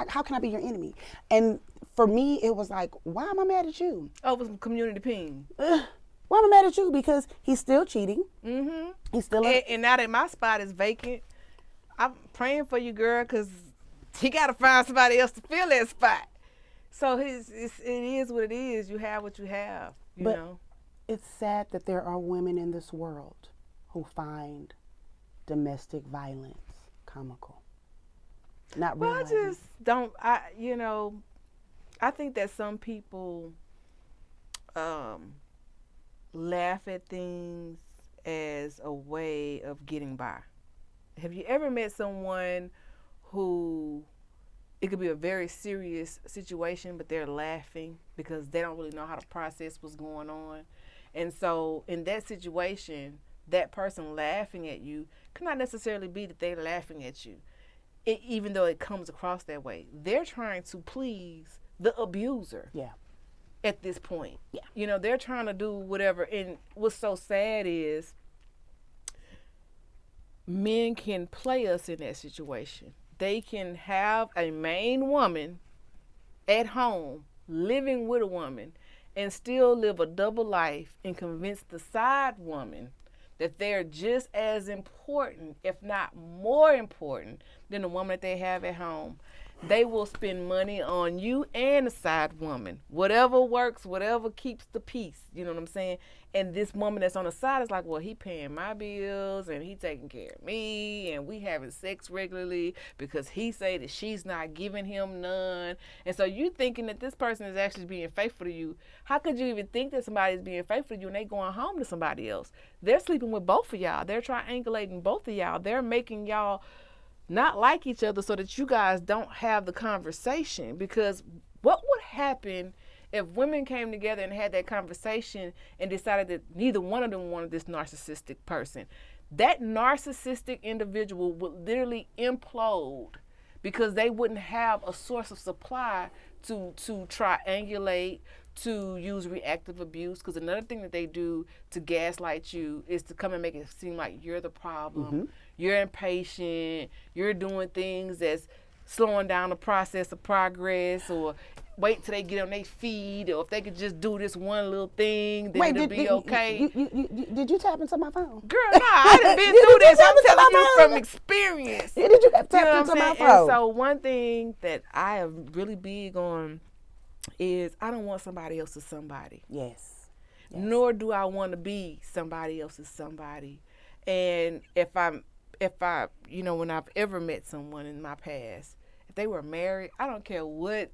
how can I be your enemy? And for me, it was like, why am I mad at you? Over some community ping. Why am I mad at you? Because he's still cheating. He's still and now that my spot is vacant, I'm praying for you, girl, because he got to find somebody else to fill that spot. So it is what it is. You have what you have, you know. It's sad that there are women in this world who find domestic violence comical. Not well, realizing. I just don't, I think that some people laugh at things as a way of getting by. Have you ever met someone who, it could be a very serious situation, but they're laughing because they don't really know how to process what's going on? And so in that situation, that person laughing at you cannot necessarily be that they're laughing at you, even though it comes across that way. They're trying to please the abuser. Yeah. At this point. Yeah. They're trying to do whatever. And what's so sad is men can play us in that situation. They can have a main woman at home living with a woman and still live a double life and convince the side woman that they're just as important, if not more important, than the woman that they have at home. They will spend money on you and the side woman. Whatever works, whatever keeps the peace. You know what I'm saying? And this woman that's on the side is like, well, he paying my bills and he taking care of me and we having sex regularly because he say that she's not giving him none. And so you thinking that this person is actually being faithful to you. How could you even think that somebody's being faithful to you and they going home to somebody else? They're sleeping with both of y'all. They're triangulating both of y'all. They're making y'all not like each other so that you guys don't have the conversation. Because what would happen if women came together and had that conversation and decided that neither one of them wanted this narcissistic person? That narcissistic individual would literally implode because they wouldn't have a source of supply to triangulate, to use reactive abuse. Because another thing that they do to gaslight you is to come and make it seem like you're the problem. You're impatient, you're doing things that's slowing down the process of progress, or wait till they get on their feet, or if they could just do this one little thing, then it'll be okay. Did you tap into my phone? Girl, no, I done been through this. I'm telling you from experience. Did you tap into my phone? And so one thing that I am really big on is I don't want somebody else's somebody. Yes. Nor do I want to be somebody else's somebody. And if I, when I've ever met someone in my past, if they were married, I don't care what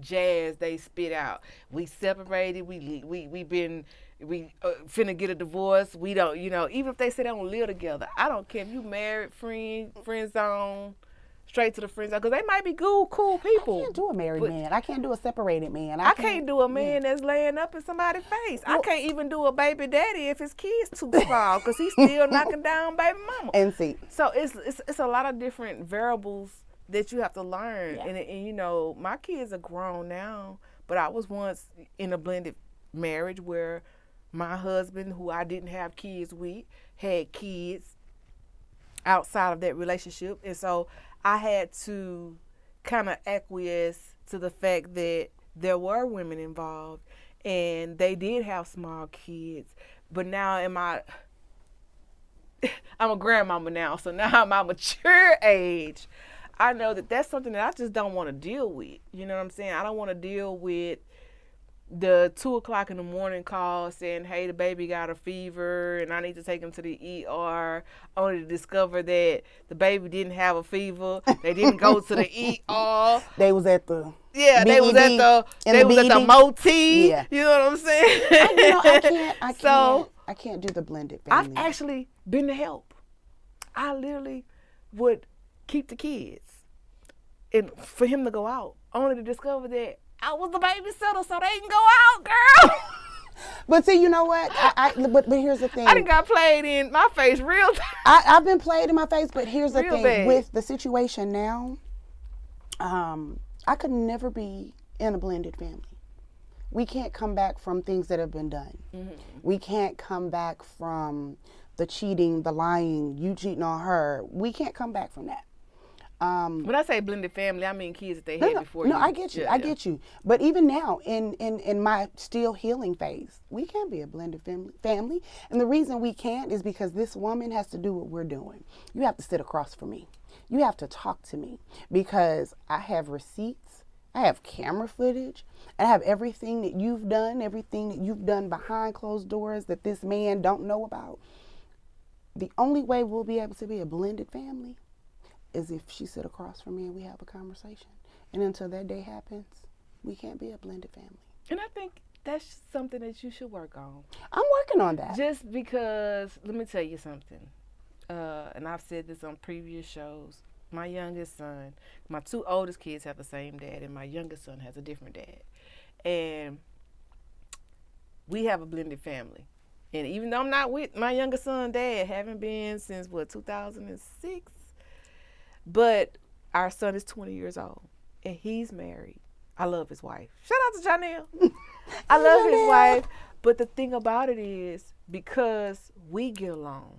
jazz they spit out. We separated. We finna get a divorce. We don't, even if they say they don't live together, I don't care if you married, friend zone, straight to the friend zone, because they might be cool people. I can't do a married man. I can't do a separated man. I can't do a man that's laying up in somebody's face. I can't even do a baby daddy if his kid's too small, because he's still knocking down baby mama. And see. So it's a lot of different variables that you have to learn. Yeah. And my kids are grown now, but I was once in a blended marriage where my husband, who I didn't have kids with, had kids outside of that relationship. And so I had to kind of acquiesce to the fact that there were women involved and they did have small kids. But now I'm a grandmama now, so now I'm my mature age. I know that that's something that I just don't want to deal with. You know what I'm saying? I don't want to deal with the 2:00 in the morning call saying, hey, the baby got a fever and I need to take him to the ER, only to discover that the baby didn't have a fever. They didn't go to the ER. They was at the they was at the Moti. Yeah. You know what I'm saying? I can't do the blended family. I've actually been to help. I literally would keep the kids and for him to go out, only to discover that I was the babysitter, so they can go out, girl. But see, you know what? But here's the thing. I done got played in my face real time. I've been played in my face, but here's the thing. Bad. With the situation now, I could never be in a blended family. We can't come back from things that have been done. Mm-hmm. We can't come back from the cheating, the lying, you cheating on her. We can't come back from that. When I say blended family, I mean kids that they had before you. No, I get you. I get you. But even now, in my still healing phase, we can't be a blended family. And the reason we can't is because this woman has to do what we're doing. You have to sit across from me. You have to talk to me because I have receipts. I have camera footage. I have everything that you've done behind closed doors that this man don't know about. The only way we'll be able to be a blended family is if she sit across from me and we have a conversation. And until that day happens, we can't be a blended family. And I think that's something that you should work on. I'm working on that. Just because, let me tell you something. And I've said this on previous shows. My youngest son, my two oldest kids have the same dad, and my youngest son has a different dad. And we have a blended family. And even though I'm not with my youngest son dad, haven't been since, 2006? But our son is 20 years old, and he's married. I love his wife. Shout out to Janelle. I love his wife. But the thing about it is, because we get along,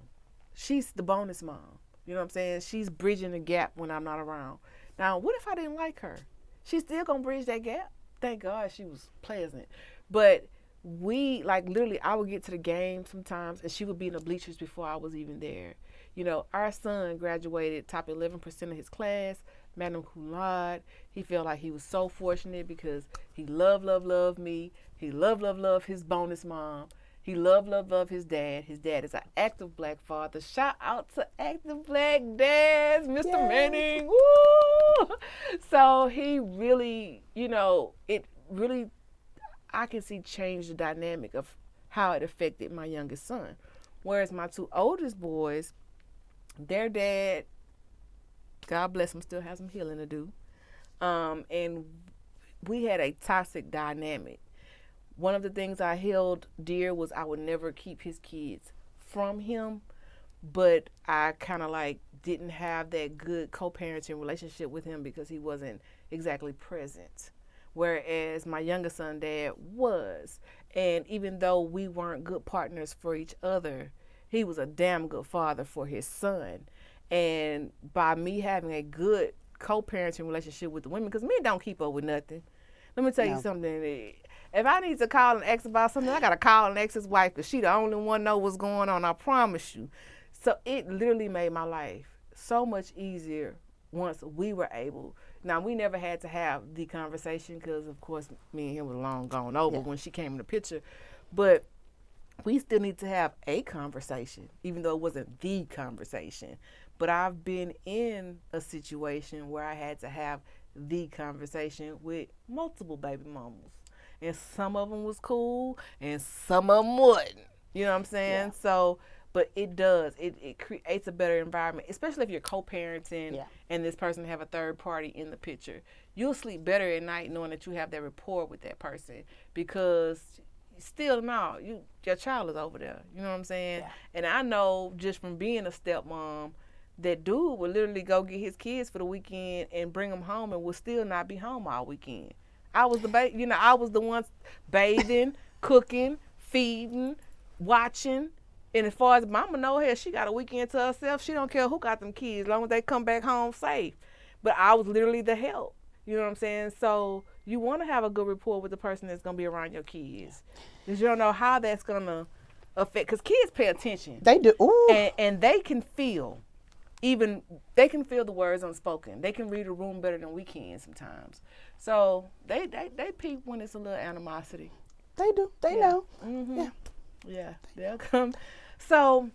she's the bonus mom. You know what I'm saying? She's bridging the gap when I'm not around. Now, what if I didn't like her? She's still going to bridge that gap. Thank God she was pleasant. But we, literally, I would get to the game sometimes, and she would be in the bleachers before I was even there. You know, our son graduated top 11% of his class, Madam Cum Laude. He felt like he was so fortunate because he loved me. He loved his bonus mom. He loved his dad. His dad is an active black father. Shout out to active black dads, Mr. Yes. Manning. Woo! So he really, I can see change the dynamic of how it affected my youngest son. Whereas my two oldest boys, their dad, God bless him, still has some healing to do. And we had a toxic dynamic. One of the things I held dear was I would never keep his kids from him, but I kind of didn't have that good co-parenting relationship with him because he wasn't exactly present. Whereas my youngest son dad was. And even though we weren't good partners for each other, he was a damn good father for his son. And by me having a good co-parenting relationship with the women, because men don't keep up with nothing. Let me tell you something. If I need to call and ask about something, I got to call and ask his wife because she the only one know what's going on, I promise you. So it literally made my life so much easier once we were able. Now, we never had to have the conversation because, of course, me and him were long gone over when she came in the picture. But we still need to have a conversation, even though it wasn't the conversation. But I've been in a situation where I had to have the conversation with multiple baby mamas. And some of them was cool, and some of them wasn't. You know what I'm saying? Yeah. So, but it does. It creates a better environment, especially if you're co-parenting and this person have a third party in the picture. You'll sleep better at night knowing that you have that rapport with that person because still now, your child is over there. You know what I'm saying? Yeah. And I know just from being a stepmom, that dude would literally go get his kids for the weekend and bring them home and would still not be home all weekend. I was I was the one bathing, cooking, feeding, watching. And as far as mama know her, she got a weekend to herself. She don't care who got them kids, as long as they come back home safe. but I was literally the help. You know what I'm saying? So you want to have a good rapport with the person that's going to be around your kids, because you don't know how that's going to affect. Because kids pay attention. They do. Ooh. And they can feel. Even they can feel the words unspoken. They can read a room better than we can sometimes. So they peep when it's a little animosity. They do. They know. Mm-hmm. Yeah. Yeah, they'll come. So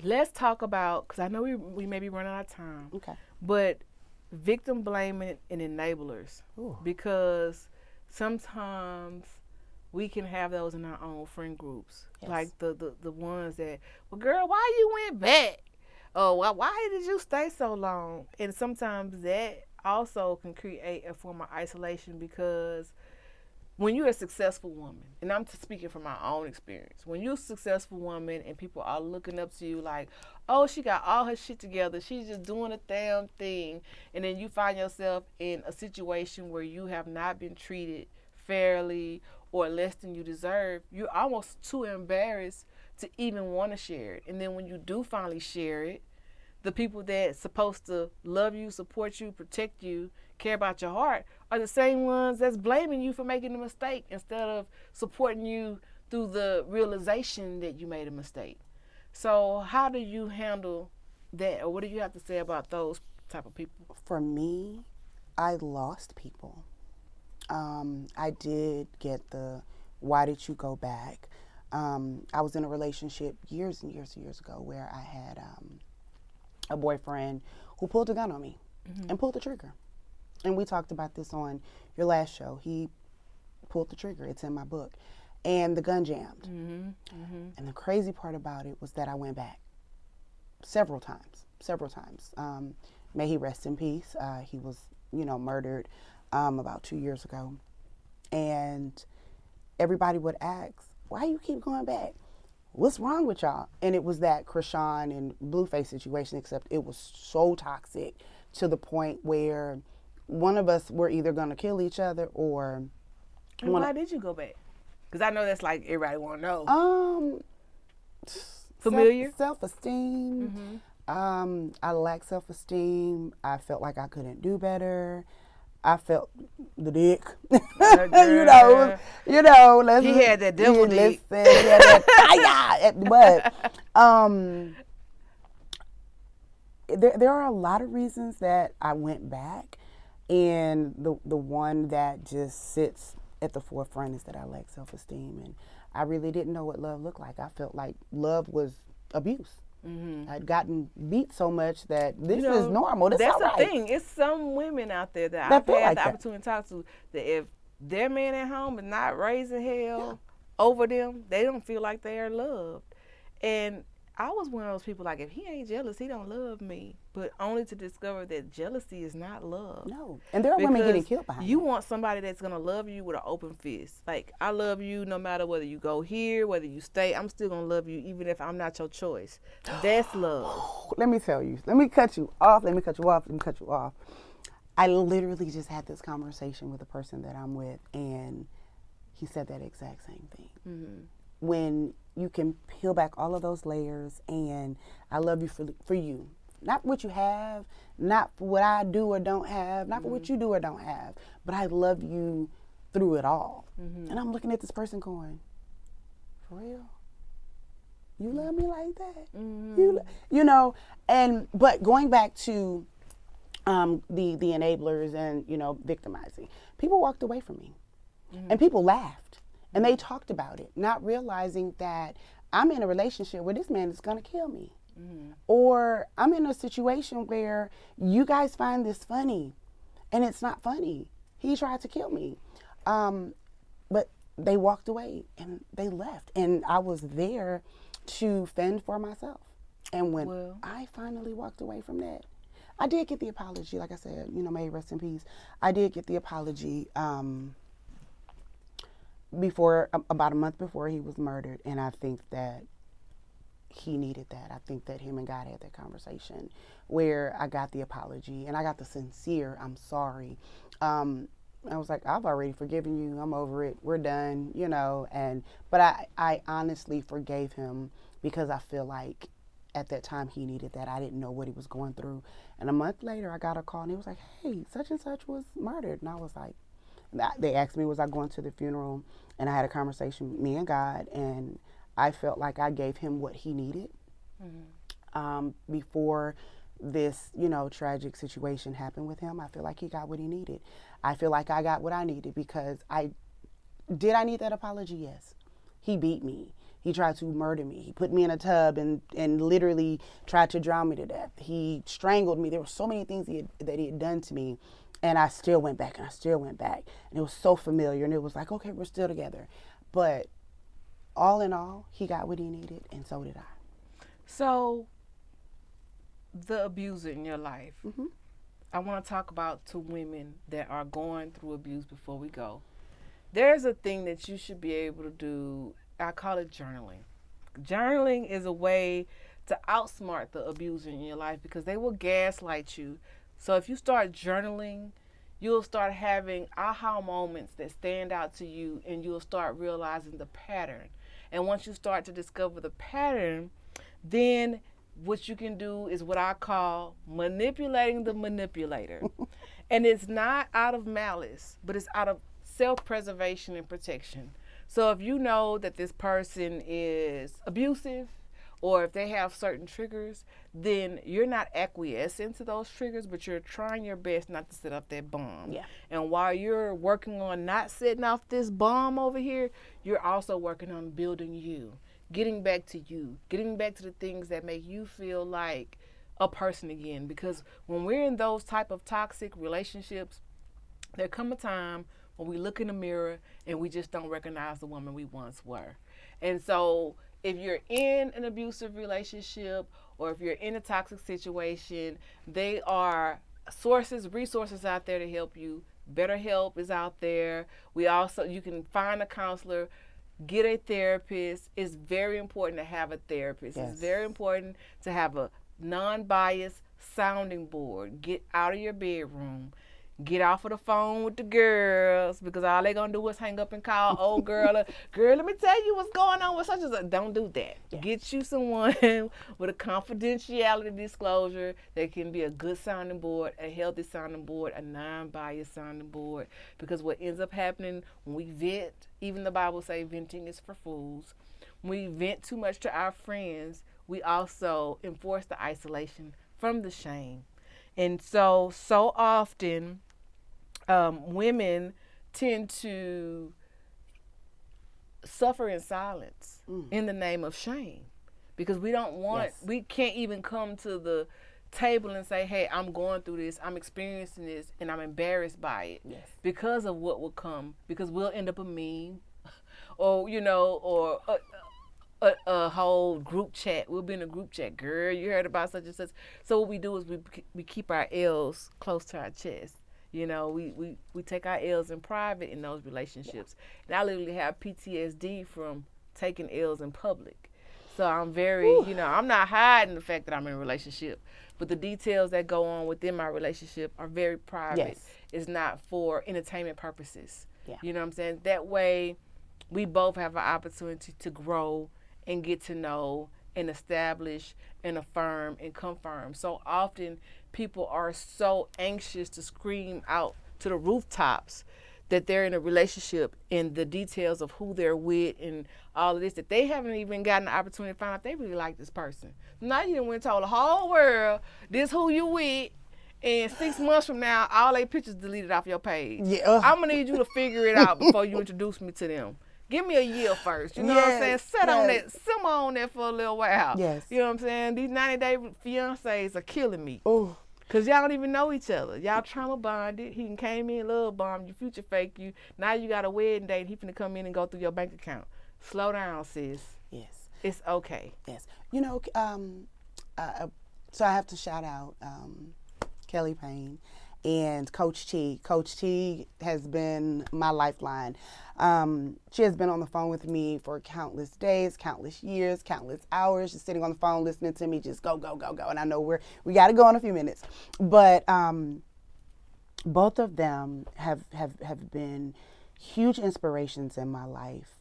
let's talk about, because I know we may be running out of time. Okay. But victim blaming and enablers. Ooh. Because sometimes we can have those in our own friend groups. Yes. Like the ones that, well, girl, why you went back? Oh, why did you stay so long? And sometimes that also can create a form of isolation, because when you're a successful woman, and I'm speaking from my own experience, when you're a successful woman and people are looking up to you like, oh, she got all her shit together, she's just doing a damn thing, and then you find yourself in a situation where you have not been treated fairly or less than you deserve, you're almost too embarrassed to even want to share it. And then when you do finally share it, the people that's supposed to love you, support you, protect you, care about your heart are the same ones that's blaming you for making a mistake instead of supporting you through the realization that you made a mistake. So how do you handle that, or what do you have to say about those type of people? For me, I lost people. I did get the, why did you go back? I was in a relationship years and years and years ago where I had a boyfriend who pulled a gun on me and pulled the trigger. And we talked about this on your last show. He pulled the trigger. It's in my book. And the gun jammed. And the crazy part about it was that I went back several times. May he rest in peace. He was, murdered about 2 years ago. And everybody would ask, why you keep going back? What's wrong with y'all? And it was that Krishan and Blueface situation, except it was so toxic to the point where one of us were either going to kill each other or... And why did you go back? Because I know that's like everybody want to know. Familiar? Self-esteem. I lacked self-esteem. I felt like I couldn't do better. I felt the dick. Let's he had that devil dick. He had that, but there are a lot of reasons that I went back, and the one that just sits at the forefront is that I lack self-esteem, and I really didn't know what love looked like. I felt like love was abuse. I'd gotten beat so much that this is normal. That's the right. thing. It's some women out there that I've had the opportunity to talk to that if their man at home is not raising hell over them, they don't feel like they are loved. And I was one of those people, like, if he ain't jealous, he don't love me. But only to discover that jealousy is not love. No. And there are women getting killed behind you want somebody that's going to love you with an open fist. Like, I love you no matter whether you go here, whether you stay. I'm still going to love you even if I'm not your choice. That's love. Let me tell you. Let me cut you off. I literally just had this conversation with the person that I'm with, and he said that exact same thing. When you can peel back all of those layers, and I love you for you. Not what you have, not for what I do or don't have, not for what you do or don't have, but I love you through it all. And I'm looking at this person going, for real? You love me like that? But going back to the enablers and, victimizing, people walked away from me and people laughed. And they talked about it, not realizing that I'm in a relationship where this man is going to kill me. Or I'm in a situation where you guys find this funny, and it's not funny. He tried to kill me. But they walked away, and they left. And I was there to fend for myself. And when I finally walked away from that, I did get the apology. Like I said, may he rest in peace. I did get the apology about a month before he was murdered, and I think that he needed that. I think that him and God had that conversation where I got the apology and I got the sincere I'm sorry. I was like, I've already forgiven you, I'm over it, we're done, but I honestly forgave him because I feel like at that time he needed that. I didn't know what he was going through. And a month later, I got a call and he was like, hey, such and such was murdered. And I was like, they asked me, was I going to the funeral? And I had a conversation with me and God, and I felt like I gave him what he needed before this, tragic situation happened with him. I feel like he got what he needed. I feel like I got what I needed because I need that apology? Yes. He beat me. He tried to murder me. He put me in a tub and literally tried to drown me to death. He strangled me. There were so many things that he had done to me. And I still went back and I still went back. And it was so familiar. And it was like, okay, we're still together. But all in all, he got what he needed, and so did I. So, the abuser in your life, I want to talk about to women that are going through abuse before we go. There's a thing that you should be able to do. I call it journaling. Journaling is a way to outsmart the abuser in your life because they will gaslight you. So if you start journaling, you'll start having aha moments that stand out to you, and you'll start realizing the pattern. And once you start to discover the pattern, then what you can do is what I call manipulating the manipulator. And it's not out of malice, but it's out of self-preservation and protection. So if you know that this person is abusive, or if they have certain triggers, then you're not acquiescing to those triggers, but you're trying your best not to set up that bomb. Yeah. And while you're working on not setting off this bomb over here, you're also working on building you, getting back to you, getting back to the things that make you feel like a person again. Because when we're in those type of toxic relationships, there come a time when we look in the mirror and we just don't recognize the woman we once were. And so if you're in an abusive relationship or if you're in a toxic situation, they are resources out there to help you. BetterHelp is out there. You can find a counselor, get a therapist. It's very important to have a therapist. Yes. It's very important to have a non-biased sounding board. Get out of your bedroom. Get off of the phone with the girls, because all they gonna do is hang up and call old girl. Girl, let me tell you what's going on with such and such. Don't do that. Yeah. Get you someone with a confidentiality disclosure that can be a good sounding board, a healthy sounding board, a non-biased sounding board. Because what ends up happening when we vent, even the Bible says venting is for fools. When we vent too much to our friends, we also enforce the isolation from the shame. And so often, women tend to suffer in silence in the name of shame, because we don't want, we can't even come to the table and say, hey, I'm going through this, I'm experiencing this, and I'm embarrassed by it because of what will come, because we'll end up a meme or, or a whole group chat. We'll be in a group chat. Girl, you heard about such and such. So what we do is we keep our L's close to our chest. We take our L's in private in those relationships. And I literally have PTSD from taking L's in public. So I'm very, I'm not hiding the fact that I'm in a relationship, but the details that go on within my relationship are very private. Yes. It's not for entertainment purposes. Yeah. You know what I'm saying? That way we both have an opportunity to grow and get to know and establish and affirm and confirm. So often people are so anxious to scream out to the rooftops that they're in a relationship and the details of who they're with and all of this, that they haven't even gotten the opportunity to find out if they really like this person. Now you done went and told the whole world this who you with, and 6 months from now, all they pictures deleted off your page. Yeah. I'm gonna need you to figure it out before you introduce me to them. Give me a year first. You know what I'm saying? Simmer on that for a little while. Yes. You know what I'm saying? These 90-day fiancés are killing me. Oh. Because y'all don't even know each other. Y'all trauma bonded. He came in, love bombed you, future fake you. Now you got a wedding date. He finna come in and go through your bank account. Slow down, sis. Yes. It's okay. Yes. So I have to shout out Kelly Payne and Coach T. Coach T has been my lifeline. She has been on the phone with me for countless days, countless years, countless hours, just sitting on the phone listening to me just go, go, go, go. And I know we got to go in a few minutes. But both of them have been huge inspirations in my life.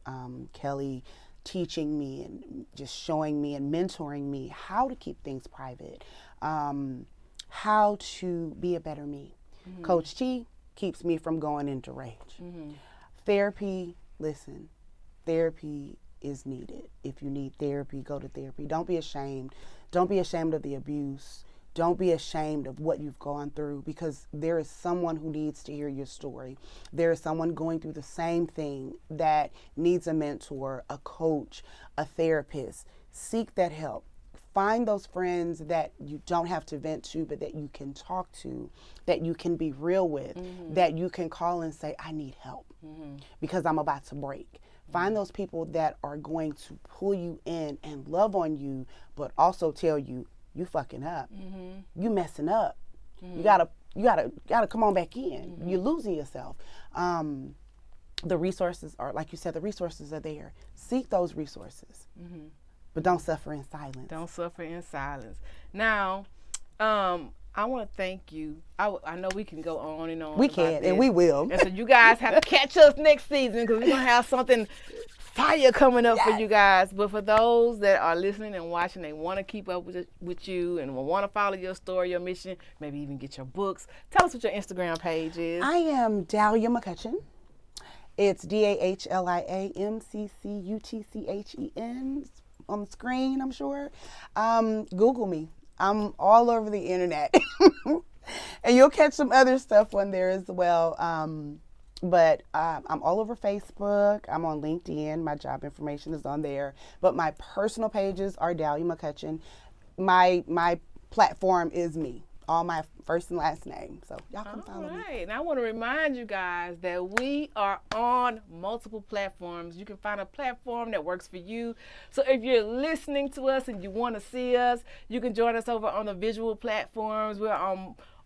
Kelly teaching me and just showing me and mentoring me how to keep things private, how to be a better me. Coach T keeps me from going into rage. Therapy, listen, therapy is needed. If you need therapy, go to therapy. Don't be ashamed. Don't be ashamed of the abuse. Don't be ashamed of what you've gone through, because there is someone who needs to hear your story. There is someone going through the same thing that needs a mentor, a coach, a therapist. Seek that help. Find those friends that you don't have to vent to, but that you can talk to, that you can be real with, that you can call and say, I need help because I'm about to break. Find those people that are going to pull you in and love on you, but also tell you, you fucking up. You messing up. You gotta come on back in. You're losing yourself. The resources are, like you said, the resources are there. Seek those resources. But don't suffer in silence. Don't suffer in silence. Now, I want to thank you. I know we can go on and on. We can, and we will. And so you guys have to catch us next season, because we're going to have something fire coming up for you guys. But for those that are listening and watching, they want to keep up with you and want to follow your story, your mission, maybe even get your books. Tell us what your Instagram page is. I am Dahlia McCutchen. It's DAHLIA MCCUTCHEN. On the screen, I'm sure. Google me. I'm all over the internet. And you'll catch some other stuff on there as well. But I'm all over Facebook. I'm on LinkedIn. My job information is on there. But my personal pages are Dahlia McCutchen. My platform is me. All my first and last name. So y'all can follow me. All right. And I want to remind you guys that we are on multiple platforms. You can find a platform that works for you. So if you're listening to us and you want to see us, you can join us over on the visual platforms. We're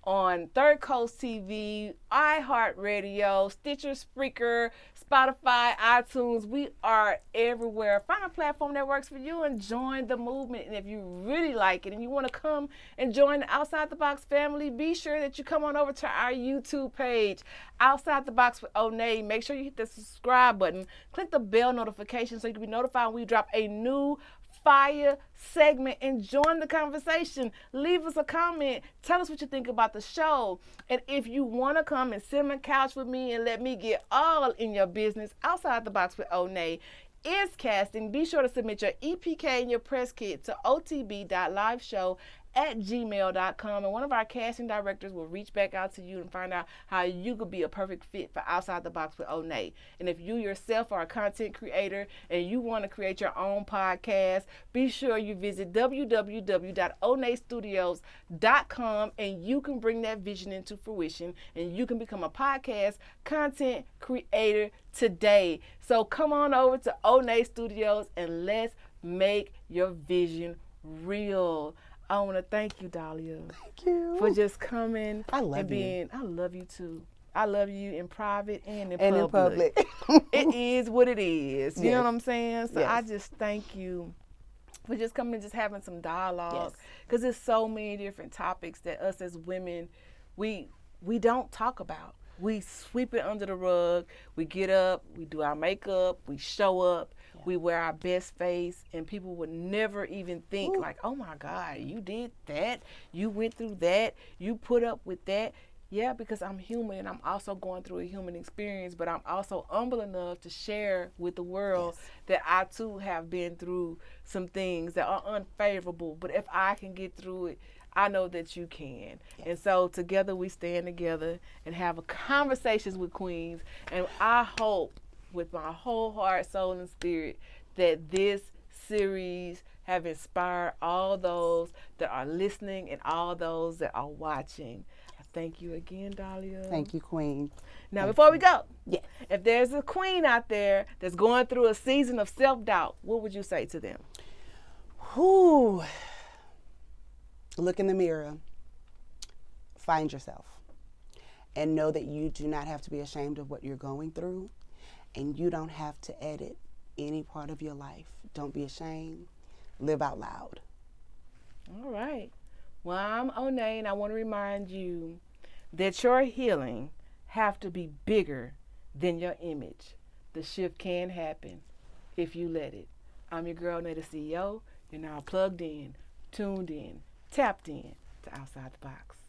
on Third Coast TV, iHeartRadio, Stitcher, Spreaker, Spotify, iTunes. We are everywhere. Find a platform that works for you and join the movement. And if you really like it and you want to come and join the Outside the Box family, be sure that you come on over to our YouTube page, Outside the Box with Onney. Make sure you hit the subscribe button. Click the bell notification so you can be notified when we drop a new fire segment, and join the conversation. Leave us a comment. Tell us what you think about the show. And if you want to come and sit on the couch with me and let me get all in your business, Outside the Box with Onney is casting. Be sure to submit your EPK and your press kit to otb.liveshow@gmail.com, and one of our casting directors will reach back out to you and find out how you could be a perfect fit for Outside the Box with Onney. And if you yourself are a content creator and you want to create your own podcast, be sure you visit www.onneystudios.com, and you can bring that vision into fruition, and you can become a podcast content creator today. So come on over to Onney Studios and let's make your vision real. I want to thank you, Dahlia. Thank you. For just coming. I love you. I love you too. I love you in private and in public. It is what it is. You know what I'm saying? So yes. I just thank you for just coming and just having some dialogue. Because there's so many different topics that us as women, we don't talk about. We sweep it under the rug. We get up, we do our makeup, we show up, we wear our best face, and people would never even think like, oh my God, you did that, you went through that, you put up with that. Yeah, because I'm human and I'm also going through a human experience, but I'm also humble enough to share with the world that I too have been through some things that are unfavorable. But if I can get through it, I know that you can. And so together we stand together and have conversations with queens. And I hope with my whole heart, soul, and spirit that this series have inspired all those that are listening and all those that are watching. Thank you again, Dahlia. Thank you, Queen. Now, before we go, if there's a queen out there that's going through a season of self-doubt, what would you say to them? Look in the mirror, find yourself, and know that you do not have to be ashamed of what you're going through, and you don't have to edit any part of your life. Don't be ashamed. Live out loud. All right. Well, I'm Onney, and I want to remind you that your healing have to be bigger than your image. The shift can happen if you let it. I'm your girl, Onney the CEO. You're now plugged in, tuned in, tapped in to Outside the Box.